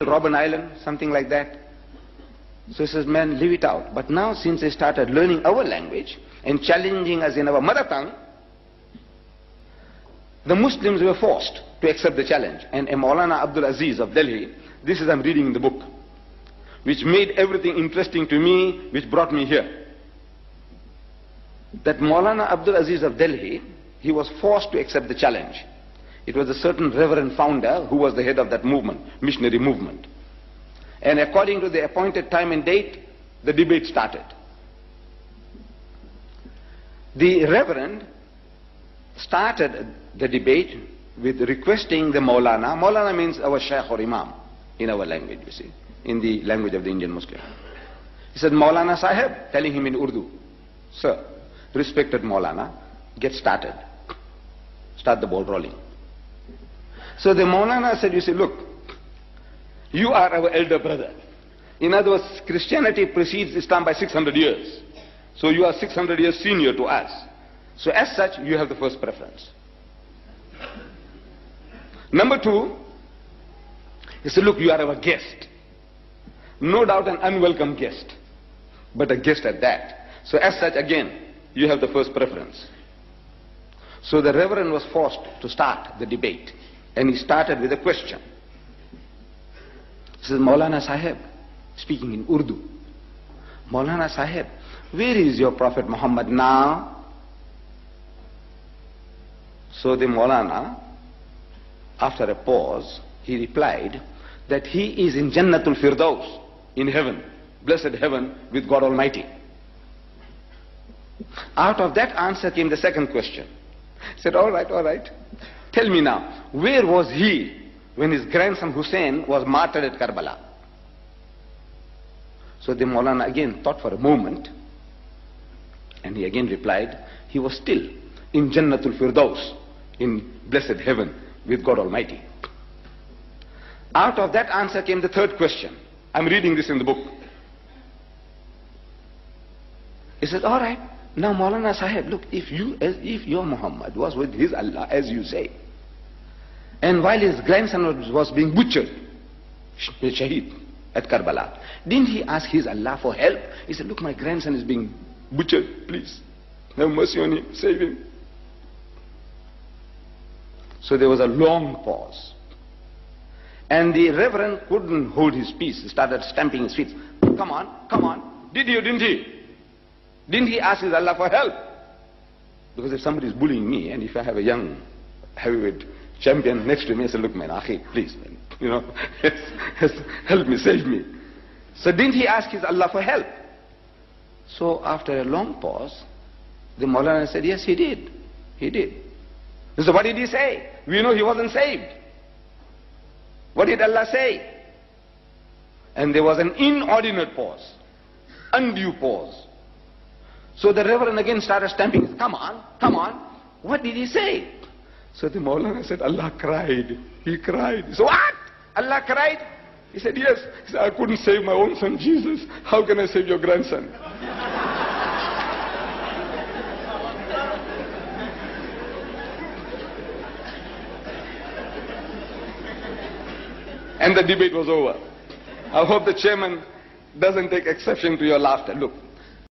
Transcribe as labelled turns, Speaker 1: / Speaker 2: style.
Speaker 1: Robben Island, something like that. So he says, man, leave it out. But now since they started learning our language and challenging us in our mother tongue, the Muslims were forced to accept the challenge. And Maulana Abdul Aziz of Delhi, this is I'm reading in the book, which made everything interesting to me, which brought me here. That Maulana Abdul Aziz of Delhi, he was forced to accept the challenge. It was a certain reverend founder who was the head of that movement, missionary movement. And according to the appointed time and date, the debate started. The reverend started the debate with requesting the Maulana. Maulana means our Sheikh or Imam in our language, you see, in the language of the Indian Muslim. He said, Maulana Sahib, telling him in Urdu, sir, respected Maulana, get started. Start the ball rolling. So the Maulana said, you see, look, you are our elder brother. In other words, Christianity precedes Islam by 600 years. So you are 600 years senior to us. So as such, you have the first preference. Number two, he said, look, you are our guest. No doubt an unwelcome guest, but a guest at that. So as such, again, you have the first preference. So the Reverend was forced to start the debate. And he started with a question. He says, Maulana Sahib, speaking in Urdu, Maulana Sahib, where is your Prophet Muhammad now? So the Maulana, after a pause, he replied that he is in Jannatul Firdaus, in heaven, blessed heaven with God Almighty. Out of that answer came the second question. He said, all right. Tell me now, where was he when his grandson Hussein was martyred at Karbala? So the Maulana again thought for a moment, and he again replied, he was still in Jannatul Firdaus, in blessed heaven with God Almighty. Out of that answer came the third question. I'm reading this in the book. He said, all right. Now Maulana Sahib, look, if your Muhammad was with his Allah, as you say, and while his grandson was being butchered, Shaheed, at Karbala, didn't he ask his Allah for help? He said, look, my grandson is being butchered, please, have mercy on him, save him. So there was a long pause. And the Reverend couldn't hold his peace. He started stamping his feet. Come on, didn't he? Didn't he ask his Allah for help? Because if somebody is bullying me, and if I have a young heavyweight champion next to me, I say, look man, Akhi, please, man, help me, save me. So didn't he ask his Allah for help? So after a long pause, the Maulana said, yes, he did. He did. So what did he say? We know he wasn't saved. What did Allah say? And there was an inordinate pause, undue pause. So the Reverend again started stamping. Come on. What did he say? So the Maulana said, Allah cried. He cried. So what? Allah cried? He said, yes. He said, I couldn't save my own son Jesus. How can I save your grandson? And the debate was over. I hope the chairman doesn't take exception to your laughter. Look.